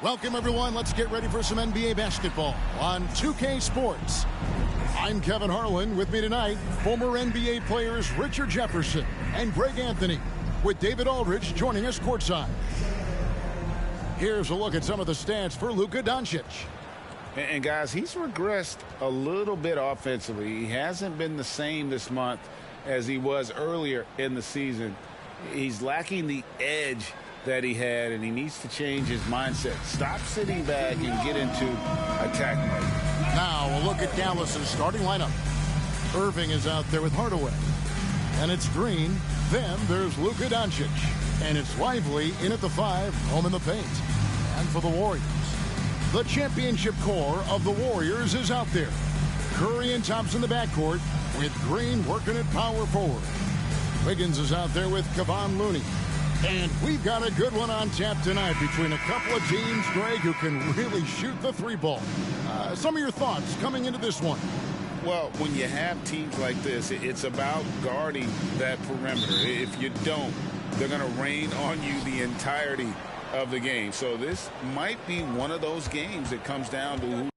Welcome, everyone. Let's get ready for some NBA basketball on 2K Sports. I'm Kevin Harlan. With me tonight, former NBA players Richard Jefferson and Greg Anthony, with David Aldridge joining us courtside. Here's a look at some of the stats for Luka Doncic. And guys, he's regressed a little bit offensively. He hasn't been the same this month as he was earlier in the season. He's lacking the edge that he had, and he needs to change his mindset. Stop sitting back and get into attack mode. Now a look at Dallas's starting lineup. Irving is out there with Hardaway. And it's Green. Then there's Luka Doncic. And it's Lively in at the 5, home in the paint. And for the Warriors, the championship core of the Warriors is out there. Curry and Thompson in the backcourt, with Green working at power forward. Wiggins is out there with Kevon Looney. And we've got a good one on tap tonight between a couple of teams, Greg, who can really shoot the three ball. Some of your thoughts coming into this one. Well, when you have teams like this, it's about guarding that perimeter. If you don't, they're going to rain on you the entirety of the game. So this might be one of those games that comes down to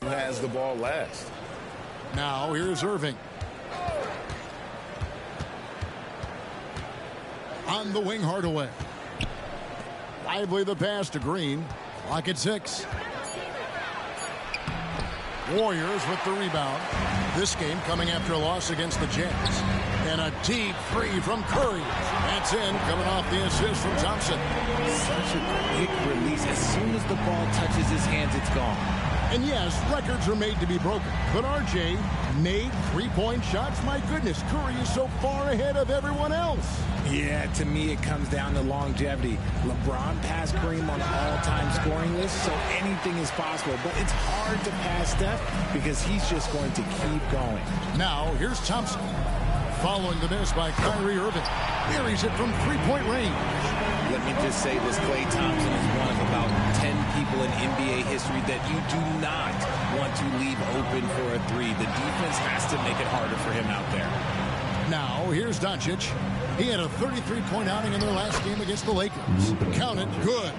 who has the ball last. Now here's Irving. On the wing, Hardaway. Lively the pass to Green. Clock at 6. Warriors with the rebound. This game coming after a loss against the Jazz. And a deep three from Curry. That's in, coming off the assist from Thompson. Such a quick release. As soon as the ball touches his hands, it's gone. And yes, records are made to be broken. But RJ made three-point shots. My goodness, Curry is so far ahead of everyone else. Yeah, to me, it comes down to longevity. LeBron passed Kareem on all-time scoring lists, so anything is possible. But it's hard to pass Steph because he's just going to keep going. Now, here's Thompson. Following the miss by Kyrie Irving. Buries it from three-point range. Let me just say this, Klay Thompson is one of about 10 people in NBA history that you do not want to leave open for a three. The defense has to make it harder for him out there. Now, here's Doncic. He had a 33-point outing in their last game against the Lakers. Count it good.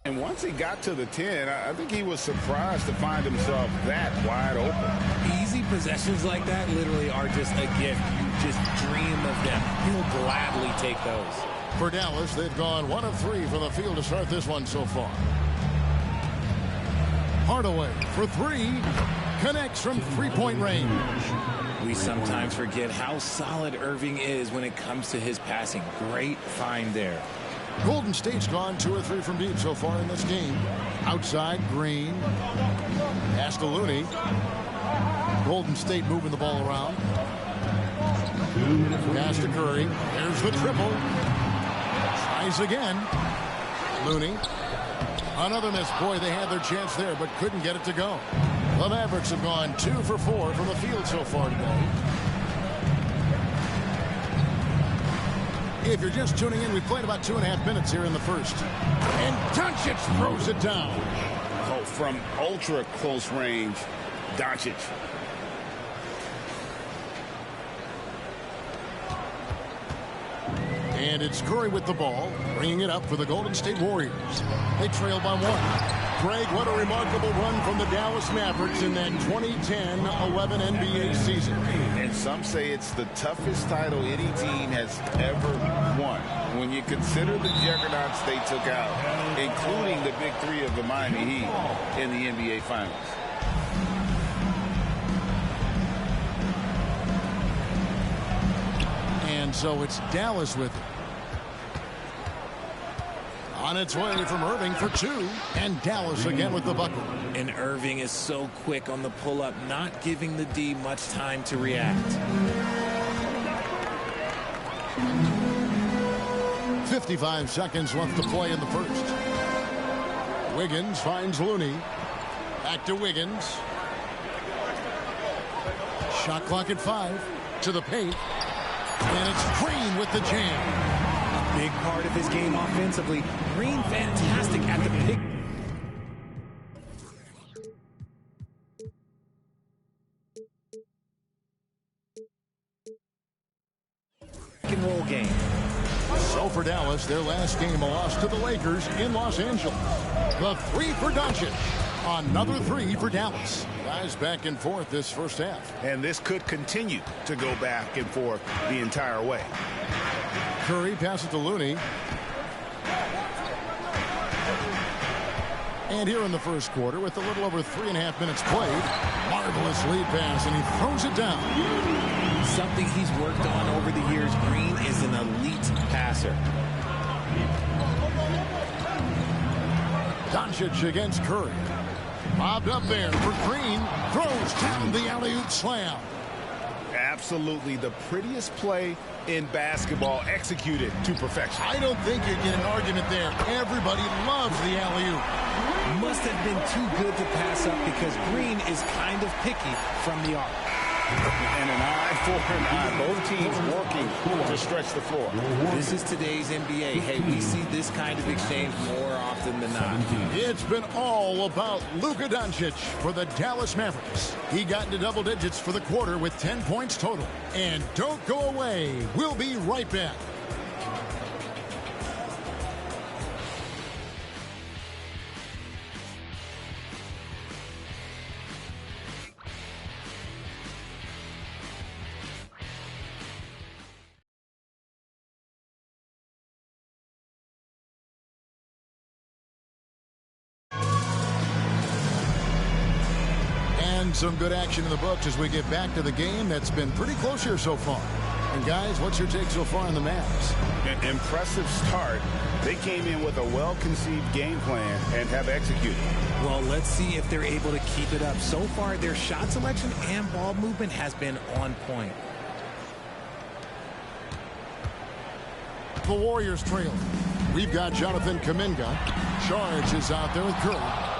And once he got to the 10, I think he was surprised to find himself that wide open. Easy possessions like that literally are just a gift. You just dream of them. He'll gladly take those. For Dallas, they've gone 1 of 3 from the field to start this one so far. Hardaway for 3. Connects from three-point range. We sometimes forget how solid Irving is when it comes to his passing. Great find there. Golden State's gone 2 or 3 from deep so far in this game. Outside, Green. Pass to Looney. Golden State moving the ball around. Pass to Curry. There's the triple. Tries again. Looney. Another miss. Boy, they had their chance there, but couldn't get it to go. The Mavericks have gone 2 for 4 from the field so far today. If you're just tuning in, we've played about 2.5 minutes here in the first. And Doncic throws it down. Oh, from ultra close range, Doncic. And it's Curry with the ball, bringing it up for the Golden State Warriors. They trail by 1. Greg, what a remarkable run from the Dallas Mavericks in that 2010-11 NBA season. And some say it's the toughest title any team has ever won. When you consider the juggernauts they took out, including the big three of the Miami Heat in the NBA Finals. And so it's Dallas with it. On its way from Irving for two, and Dallas again with the bucket. And Irving is so quick on the pull-up, not giving the D much time to react. 55 seconds left to play in the first. Wiggins finds Looney. Back to Wiggins. Shot clock at 5. To the paint. And it's Green with the jam. Big part of his game offensively. Green fantastic at the pick and roll game. So for Dallas, their last game a loss to the Lakers in Los Angeles. The three for Doncic. Another three for Dallas. Guys back and forth this first half. And this could continue to go back and forth the entire way. Curry passes to Looney. And here in the first quarter, with a little over 3.5 minutes played, marvelous lead pass, and he throws it down. Something he's worked on over the years. Green is an elite passer. Doncic against Curry. Bobbed up there for Green. Throws down the alley-oop slam. Absolutely the prettiest play in basketball, executed to perfection. I don't think you get an argument there. Everybody loves the alley-oop. Must have been too good to pass up because Green is kind of picky from the arc. And an eye for an eye. Both teams working to stretch the floor. This is today's NBA. Hey, we see this kind of exchange more often than not. It's been all about Luka Doncic for the Dallas Mavericks. He got into double digits for the quarter with 10 points total. And don't go away. We'll be right back. Some good action in the books as we get back to the game that's been pretty close here so far. And guys, what's your take so far on the Mavs? An impressive start. They came in with a well-conceived game plan and have executed. Well, let's see if they're able to keep it up. So far, their shot selection and ball movement has been on point. The Warriors trail. We've got Jonathan Kuminga. Charge is out there with Curry.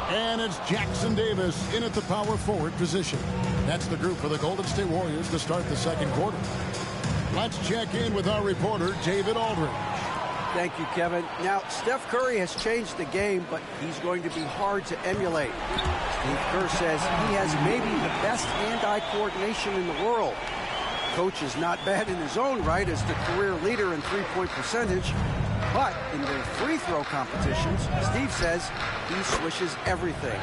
And it's Jackson Davis in at the power forward position. That's the group for the Golden State Warriors to start the second quarter. Let's check in with our reporter, David Aldridge. Thank you, Kevin. Now, Steph Curry has changed the game, but he's going to be hard to emulate. Steve Kerr says he has maybe the best hand-eye coordination in the world. Coach is not bad in his own right as the career leader in three-point percentage. But in their free throw competitions, Steve says he swishes everything.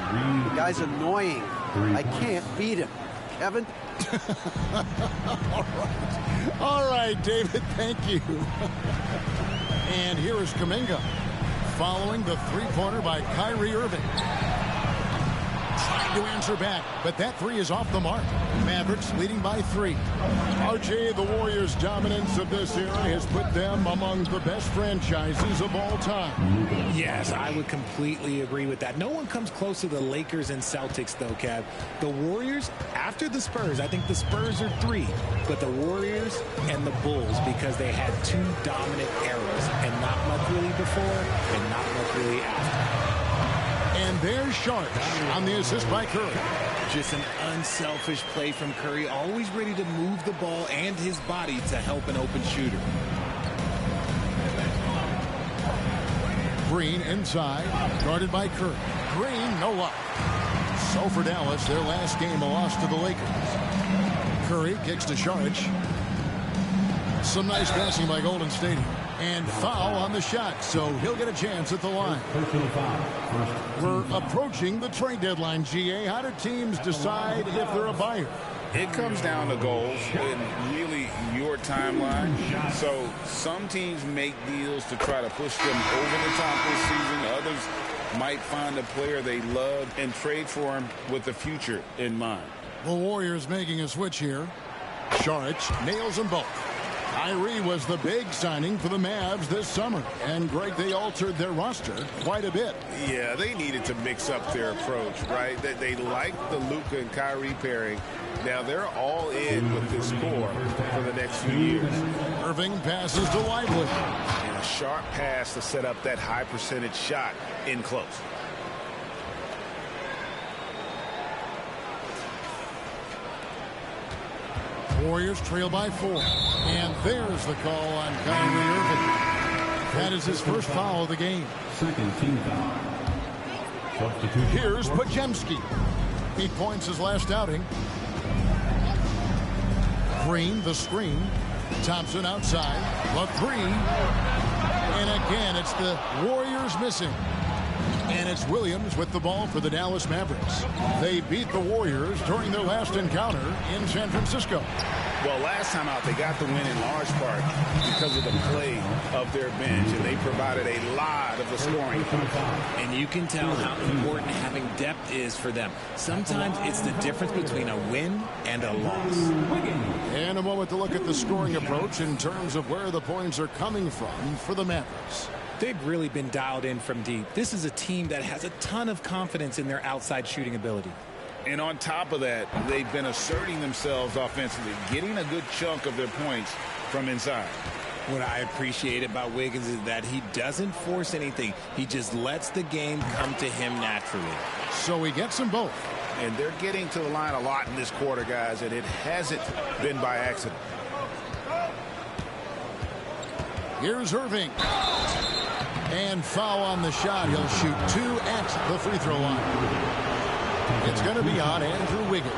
The guy's annoying. I can't beat him. Kevin? All right, David, thank you. And here is Kuminga following the three-pointer by Kyrie Irving. Trying to answer back, but that three is off the mark. Mavericks leading by 3. RJ, the Warriors' dominance of this era has put them among the best franchises of all time. Yes, I would completely agree with that. No one comes close to the Lakers and Celtics, though, Kev. The Warriors, after the Spurs, I think the Spurs are 3, but the Warriors and the Bulls, because they had 2 dominant eras, and not much really before and not much really after. And there's Sharp on the assist by Curry. Just an unselfish play from Curry, always ready to move the ball and his body to help an open shooter. Green inside, guarded by Curry. Green, no luck. So for Dallas, their last game a loss to the Lakers. Curry kicks to Sharp. Some nice passing by Golden State. And foul on the shot, so he'll get a chance at the line. We're approaching the trade deadline, GA. How do teams decide if they're a buyer? It comes down to goals and really your timeline. So some teams make deals to try to push them over the top this season. Others might find a player they love and trade for him with the future in mind. The Warriors making a switch here. Saric nails them both. Kyrie was the big signing for the Mavs this summer. And, Greg, they altered their roster quite a bit. Yeah, they needed to mix up their approach, right? They liked the Luka and Kyrie pairing. Now they're all in with this core for the next few years. Irving passes to Lively. And a sharp pass to set up that high percentage shot in close. Warriors trail by 4. And there's the call on Kyrie Irving. That is his first foul of the game. Second team foul. Here's Podziemski. 8 points his last outing. Green, the screen. Thompson outside. The 3. And again, it's the Warriors missing. And it's Williams with the ball for the Dallas Mavericks. They beat the Warriors during their last encounter in San Francisco. Well, last time out, they got the win in large part because of the play of their bench, and they provided a lot of the scoring. And you can tell how important having depth is for them. Sometimes it's the difference between a win and a loss. And a moment to look at the scoring approach in terms of where the points are coming from for the Mavericks. They've really been dialed in from deep. This is a team that has a ton of confidence in their outside shooting ability. And on top of that, they've been asserting themselves offensively, getting a good chunk of their points from inside. What I appreciate about Wiggins is that he doesn't force anything. He just lets the game come to him naturally. So he gets them both. And they're getting to the line a lot in this quarter, guys, and it hasn't been by accident. Here's Irving. And foul on the shot. He'll shoot 2 at the free throw line. It's going to be on Andrew Wiggins.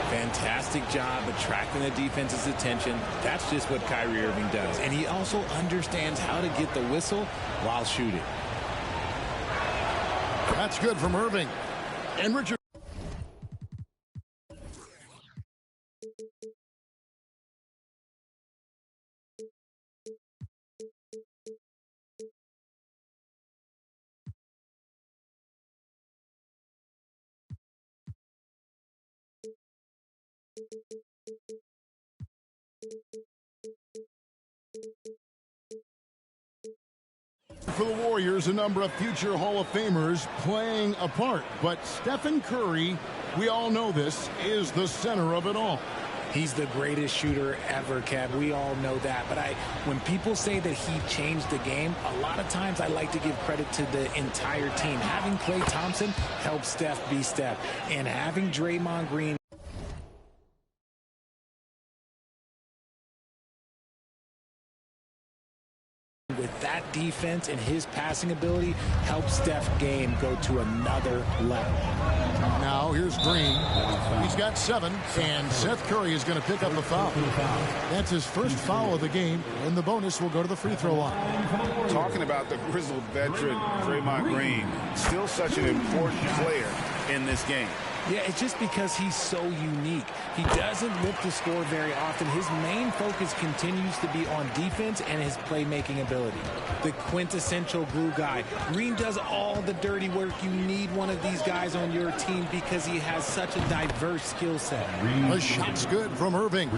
Fantastic job attracting the defense's attention. That's just what Kyrie Irving does. And he also understands how to get the whistle while shooting. That's good from Irving. And Richard. For the Warriors, a number of future Hall of Famers playing a part. But Stephen Curry, we all know this, is the center of it all. He's the greatest shooter ever, Kev. We all know that. But when people say that he changed the game, a lot of times I like to give credit to the entire team. Having Klay Thompson helped Steph be Steph. And having Draymond Green with that defense and his passing ability helps Steph's game go to another level. Now here's Green. He's got 7, and Seth Curry is going to pick up the foul. That's his first foul of the game, and the bonus will go to the free throw line. Talking about the grizzled veteran Draymond Green, still such an important player in this game. Yeah, it's just because he's so unique. He doesn't look to score very often. His main focus continues to be on defense and his playmaking ability. The quintessential glue guy. Green does all the dirty work. You need one of these guys on your team because he has such a diverse skill set. The shot's good from Irving.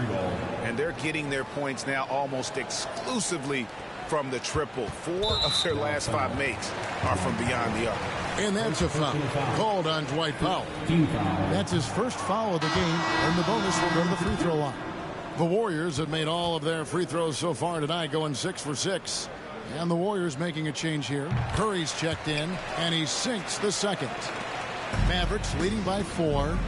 And they're getting their points now almost exclusively from the triple. 4 of their last 5 makes are from beyond the arc. And that's a foul called on Dwight Powell. That's his first foul of the game, and the bonus will go to the free throw line. The Warriors have made all of their free throws so far tonight, going 6 for 6. And the Warriors making a change here. Curry's checked in, and he sinks the second. Mavericks leading by 4.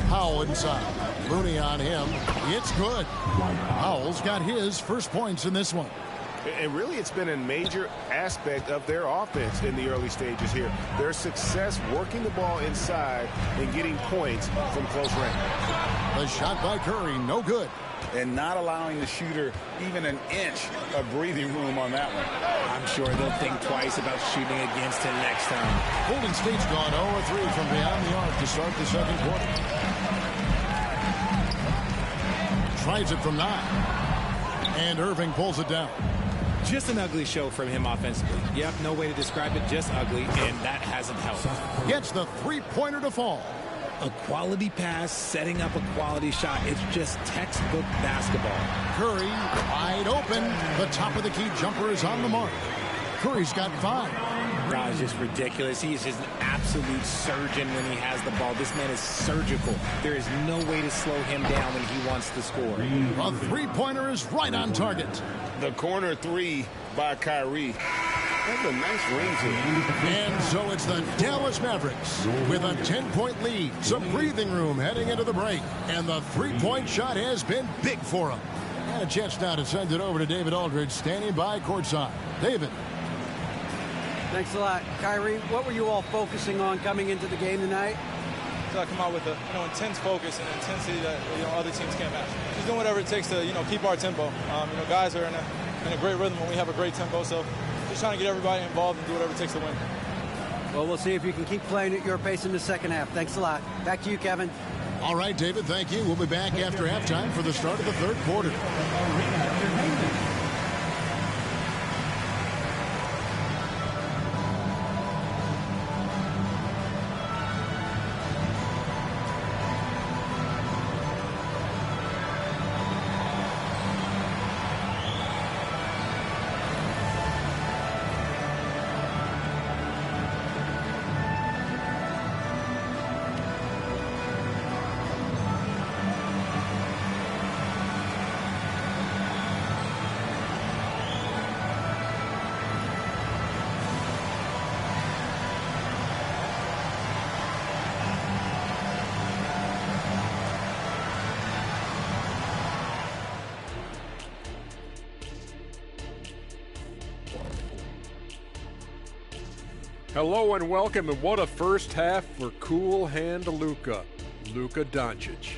Powell inside. Looney on him. It's good. Powell's got his first points in this one. And really, it's been a major aspect of their offense in the early stages here. Their success working the ball inside and getting points from close range. The shot by Curry, no good. And not allowing the shooter even an inch of breathing room on that one. I'm sure they'll think twice about shooting against him next time. Golden State's gone 0-3 from beyond the arc to start the second quarter. Tries it from 9. And Irving pulls it down. Just an ugly show from him offensively. Yep, no way to describe it, just ugly, and that hasn't helped. Gets the three-pointer to fall. A quality pass, setting up a quality shot. It's just textbook basketball. Curry wide open. The top of the key jumper is on the mark. Curry's got 5. God, it's just ridiculous. He is just an absolute surgeon when he has the ball. This man is surgical. There is no way to slow him down when he wants to score. A three-pointer is right on target. The corner 3 by Kyrie. That's a nice ring to it. And so it's the Dallas Mavericks with a 10-point lead. Some breathing room heading into the break. And the three-point shot has been big for him. And a chance now to send it over to David Aldridge, standing by courtside. David. Thanks a lot. Kyrie, what were you all focusing on coming into the game tonight? So I come out with a intense focus and intensity that other teams can't match. Just doing whatever it takes to keep our tempo. Guys are in a great rhythm when we have a great tempo. So just trying to get everybody involved and do whatever it takes to win. Well, we'll see if you can keep playing at your pace in the second half. Thanks a lot. Back to you, Kevin. All right, David, thank you. We'll be back after halftime for the start of the third quarter. Hello and welcome, and what a first half for cool hand Luka Doncic.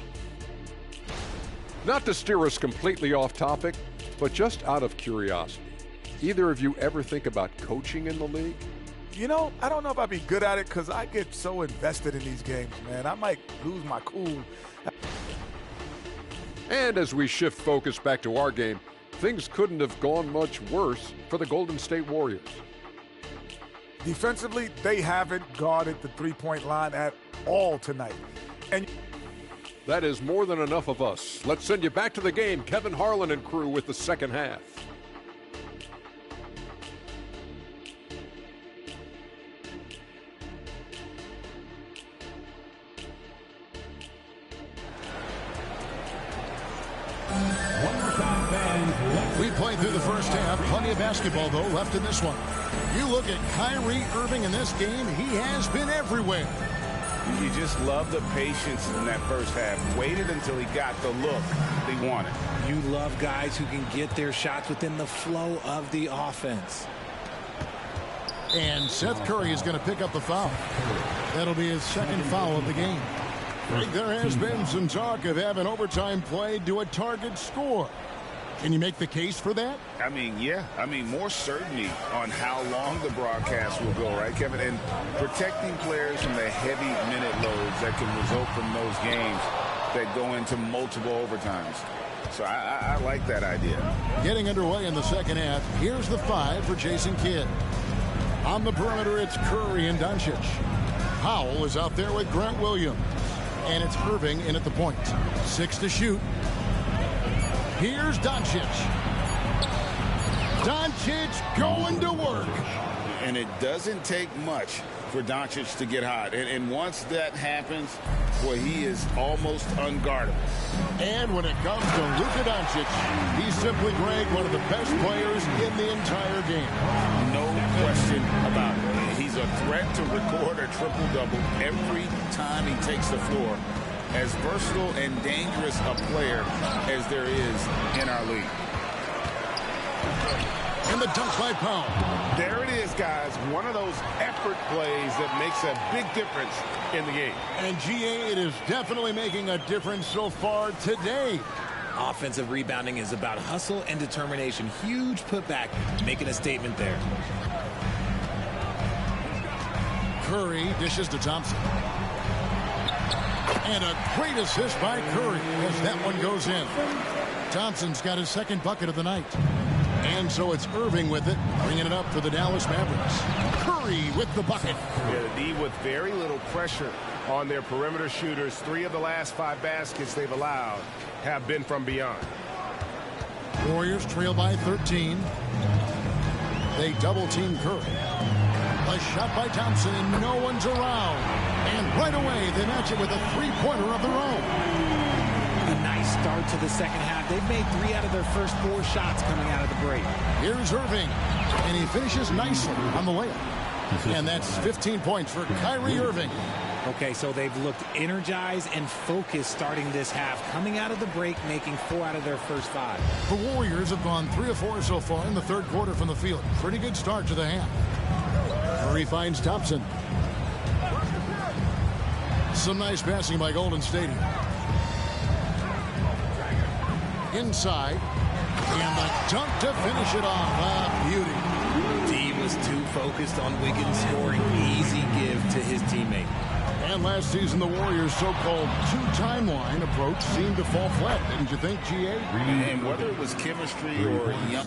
Not to steer us completely off topic, but just out of curiosity, either of you ever think about coaching in the league? You know, I don't know if I'd be good at it because I get so invested in these games, man. I might lose my cool. And as we shift focus back to our game, things couldn't have gone much worse for the Golden State Warriors. Defensively, they haven't guarded the three-point line at all tonight. And that is more than enough of us. Let's send you back to the game. Kevin Harlan and crew with the second half. We played through the first half. Plenty of basketball, though, left in this one. You look at Kyrie Irving in this game, he has been everywhere. You just love the patience in that first half. Waited until he got the look he wanted. You love guys who can get their shots within the flow of the offense. And Seth Curry is going to pick up the foul. That'll be his second foul of the game. There has been some talk of having overtime played to a target score. Can you make the case for that? I mean, yeah. I mean, more certainty on how long the broadcast will go, right, Kevin? And protecting players from the heavy minute loads that can result from those games that go into multiple overtimes. So I like that idea. Getting underway in the second half. Here's the 5 for Jason Kidd. On the perimeter, it's Curry and Doncic. Powell is out there with Grant Williams. And it's Irving in at the point. 6 to shoot. Here's Doncic. Doncic going to work. And it doesn't take much for Doncic to get hot. And once that happens, boy, he is almost unguardable. And when it comes to Luka Doncic, he's simply, Greg, one of the best players in the entire game. No question about it. He's a threat to record a triple-double every time he takes the floor. As versatile and dangerous a player as there is in our league. And the dunk by Powell. There it is, guys. One of those effort plays that makes a big difference in the game. And GA, it is definitely making a difference so far today. Offensive rebounding is about hustle and determination. Huge putback, making a statement there. Curry dishes to Thompson. And a great assist by Curry as that one goes in. Thompson's got his second bucket of the night. And so it's Irving with it, bringing it up for the Dallas Mavericks. Curry with the bucket. Yeah, the D with very little pressure on their perimeter shooters. 3 of the last 5 baskets they've allowed have been from beyond. Warriors trail by 13. They double-team Curry. A shot by Thompson, and no one's around. And right away, they match it with a three-pointer of their own. A nice start to the second half. They've made 3 out of their first 4 shots coming out of the break. Here's Irving, and he finishes nicely on the layup. And that's 15 points for Kyrie Irving. Okay, so they've looked energized and focused starting this half, coming out of the break, making 4 out of their first 5. The Warriors have gone 3 of 4 so far in the third quarter from the field. Pretty good start to the half. Curry finds Thompson. Some nice passing by Golden State. Inside. And the dunk to finish it off. Ah, beauty. D was too focused on Wiggins scoring. Easy give to his teammate. And last season, the Warriors' so-called 2-timeline approach seemed to fall flat, didn't you think, GA? And whether it was chemistry or young.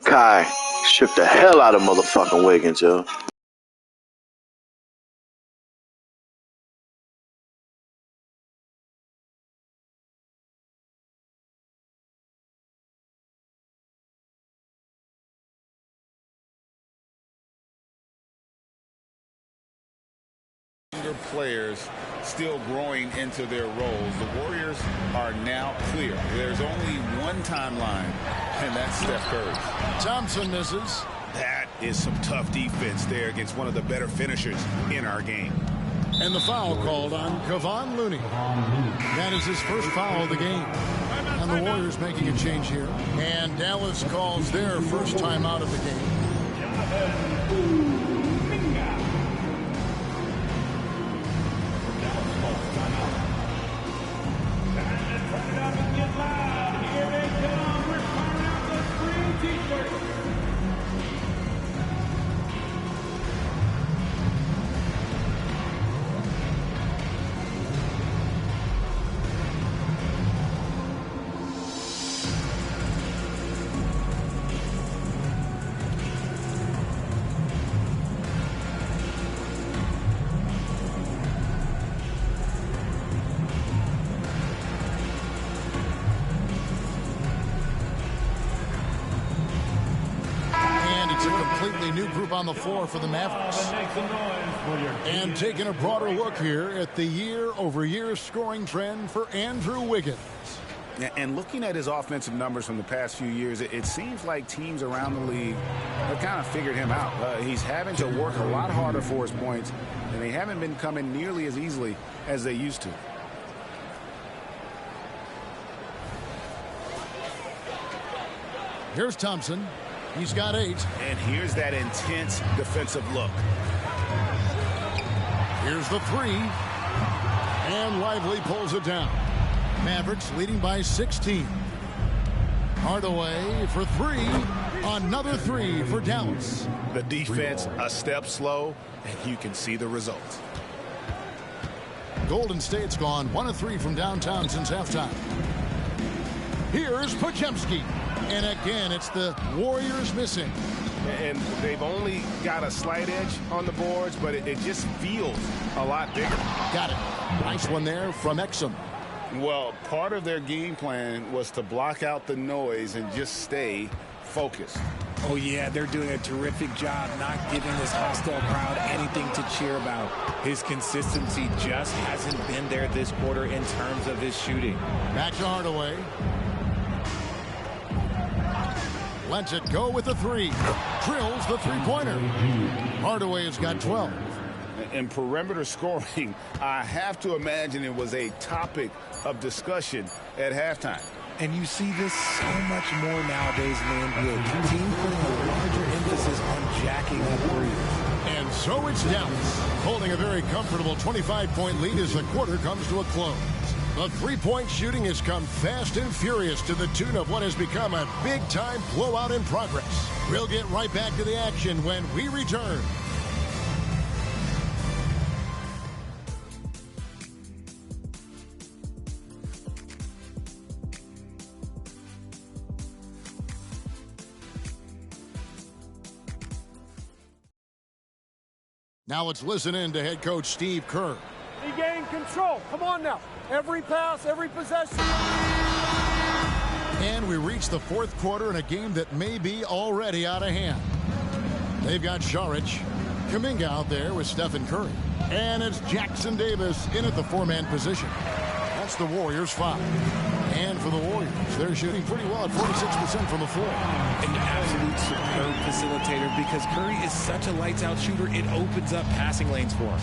Kai, shift the hell out of motherfucking Wiggins, yo. Players still growing into their roles. The Warriors are now clear. There's only one timeline, and that's Steph Curry. Thompson misses. That is some tough defense there against one of the better finishers in our game. And the foul called on Kevon Looney. That is his first foul of the game. And the Warriors making a change here. And Dallas calls their first time out of the game. New group on the floor for the Mavericks. And taking a broader look here at the year-over-year scoring trend for Andrew Wiggins. And looking at his offensive numbers from the past few years, it seems like teams around the league have kind of figured him out. He's having to work a lot harder for his points, and they haven't been coming nearly as easily as they used to. Here's Thompson. He's got 8. And here's that intense defensive look. Here's the 3. And Lively pulls it down. Mavericks leading by 16. Hardaway for 3. Another 3 for Dallas. The defense a step slow, and you can see the results. Golden State's gone 1 of 3 from downtown since halftime. Here's Podziemski. And again, it's the Warriors missing. And they've only got a slight edge on the boards, but it just feels a lot bigger. Got it. Nice one there from Exum. Well, part of their game plan was to block out the noise and just stay focused. Oh, yeah, they're doing a terrific job not giving this hostile crowd anything to cheer about. His consistency just hasn't been there this quarter in terms of his shooting. Back to Hardaway. Lets it go with the 3. Drills the three-pointer. Hardaway has got 12. And perimeter scoring, I have to imagine it was a topic of discussion at halftime. And you see this so much more nowadays in the NBA. Teams putting a larger emphasis on jacking up threes. And so it's Dallas, holding a very comfortable 25-point lead as the quarter comes to a close. The three-point shooting has come fast and furious to the tune of what has become a big-time blowout in progress. We'll get right back to the action when we return. Now let's listen in to head coach Steve Kerr. Regain control. Come on now. Every pass, every possession. And we reach the fourth quarter in a game that may be already out of hand. They've got Saric, Kuminga out there with Stephen Curry. And it's Jackson Davis in at the four-man position. That's the Warriors' foul. And for the Warriors, they're shooting pretty well at 46% from the floor. An absolute superb facilitator because Curry is such a lights-out shooter, it opens up passing lanes for him.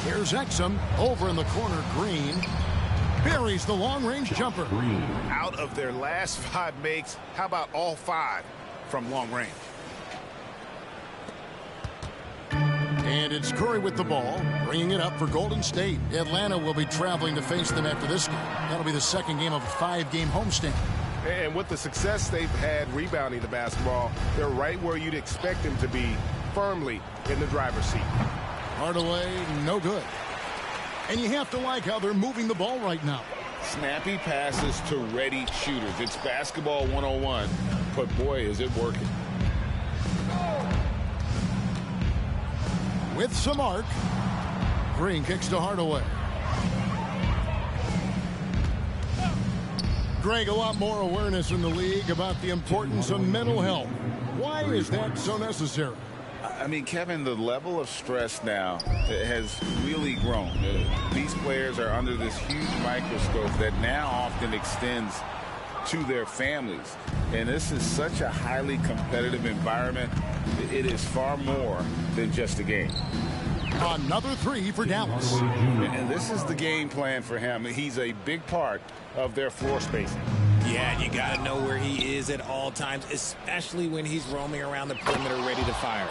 Here's Exum over in the corner. Green buries the long-range jumper. Out of their last 5 makes, how about all 5 from long range? And it's Curry with the ball, bringing it up for Golden State. Atlanta will be traveling to face them after this game. That'll be the second game of a 5-game homestand. And with the success they've had rebounding the basketball, they're right where you'd expect them to be, firmly in the driver's seat. Hardaway, no good. And you have to like how they're moving the ball right now. Snappy passes to ready shooters. It's basketball 101, but boy, is it working. With some arc, Green kicks to Hardaway. Greg, a lot more awareness in the league about the importance of mental health. Why is that so necessary? I mean, Kevin, the level of stress now has really grown. These players are under this huge microscope that now often extends to their families. And this is such a highly competitive environment. It is far more than just a game. Another three for Dallas. And this is the game plan for him. He's a big part of their floor spacing. Yeah, and you got to know where he is at all times, especially when he's roaming around the perimeter ready to fire.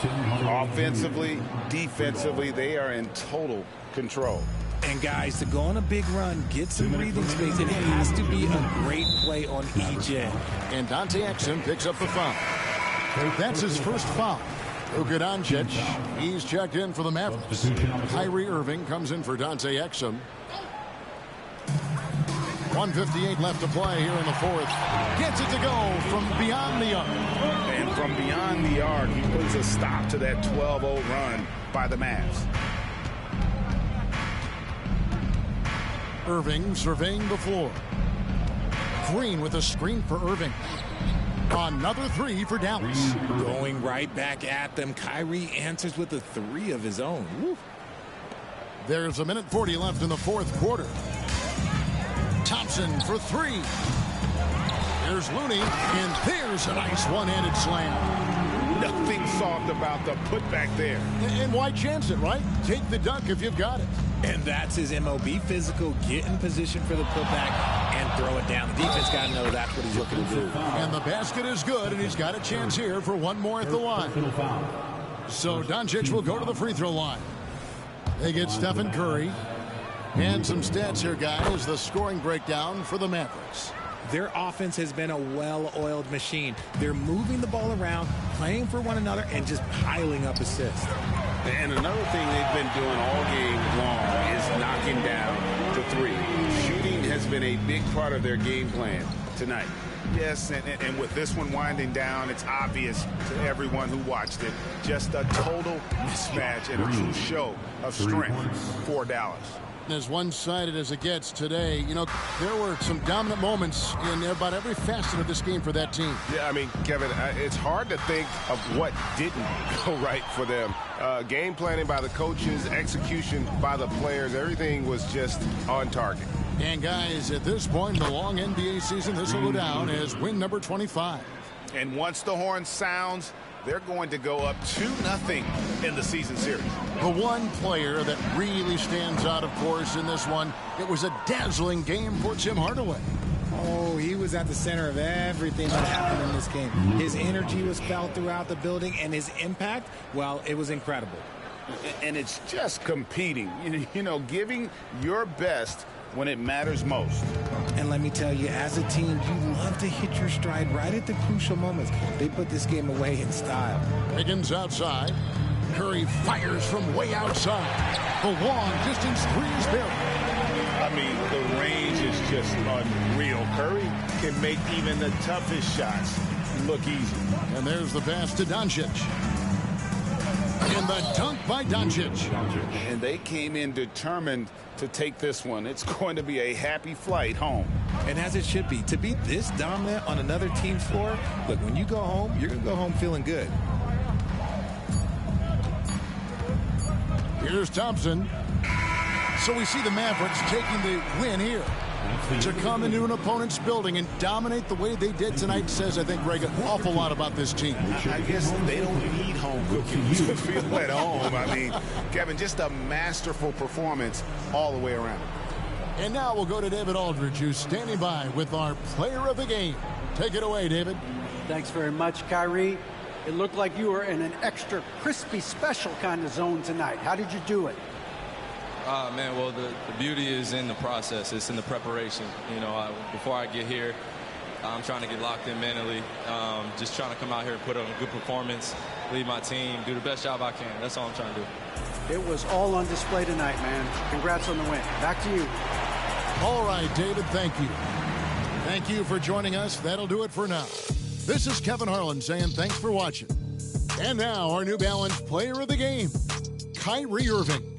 Offensively, defensively, they are in total control. And guys, to go on a big run, get some breathing space, it has to be a great play on each end. And Dante Exum picks up the foul. That's his first foul. Luka Doncic, he's checked in for the Mavericks. Kyrie Irving comes in for Dante Exum. 1:58 left to play here in the fourth. Gets it to go from beyond the arc. And from beyond the arc, he puts a stop to that 12-0 run by the Mavs. Irving surveying the floor. Green with a screen for Irving. Another three for Dallas. Going right back at them. Kyrie answers with a 3 of his own. Woo. There's 1:40 left in the fourth quarter. Thompson for 3. There's Looney, and there's a nice one-handed slam. Nothing soft about the putback there. And why chance it, right? Take the dunk if you've got it. And that's his MO. Be physical, get in position for the putback, and throw it down. The defense got to know that's what he's looking to do. And the basket is good, and he's got a chance here for one more at the line. So Doncic will go to the free throw line. They get Stephen Curry. And some stats here, guys. The scoring breakdown for the Mavericks. Their offense has been a well-oiled machine. They're moving the ball around, playing for one another, and just piling up assists. And another thing they've been doing all game long is knocking down the 3. Shooting has been a big part of their game plan tonight. Yes, and with this one winding down, it's obvious to everyone who watched it. Just a total mismatch and a true show of strength for Dallas. As one-sided as it gets today, you know, there were some dominant moments in about every facet of this game for that team. Yeah, I mean, Kevin, it's hard to think of what didn't go right for them. Game planning by the coaches, execution by the players, everything was just on target. And guys, at this point in the long NBA season, this will go down as win number 25. And once the horn sounds, they're going to go up 2-0 in the season series. The one player that really stands out, of course, in this one, it was a dazzling game for Tim Hardaway. Oh, he was at the center of everything that happened in this game. His energy was felt throughout the building, and his impact, well, it was incredible. And it's just competing, you know, giving your best when it matters most. And let me tell you, as a team, you love to hit your stride right at the crucial moments. They put this game away in style. Higgins outside. Curry fires from way outside. The long distance three is there. I mean, the range is just unreal. Curry can make even the toughest shots look easy. And there's the pass to Doncic. And the dunk by Doncic. And they came in determined to take this one. It's going to be a happy flight home. And as it should be. To be this dominant on another team's floor, look, when you go home, you're going to go home feeling good. Here's Thompson. So we see the Mavericks taking the win here. To come into an opponent's building and dominate the way they did tonight says, I think, Greg, an awful lot about this team. I guess they don't need home cooking to feel at home. I mean, Kevin, just a masterful performance all the way around. And now we'll go to David Aldridge, who's standing by with our player of the game. Take it away, David. Thanks very much, Kyrie. It looked like you were in an extra crispy special kind of zone tonight. How did you do it? Man, well, the beauty is in the process. It's in the preparation. You know, before I get here, I'm trying to get locked in mentally. Just trying to come out here and put on a good performance, lead my team, do the best job I can. That's all I'm trying to do. It was all on display tonight, man. Congrats on the win. Back to you. All right, David, thank you. Thank you for joining us. That'll do it for now. This is Kevin Harlan saying thanks for watching. And now our New Balance player of the game, Kyrie Irving.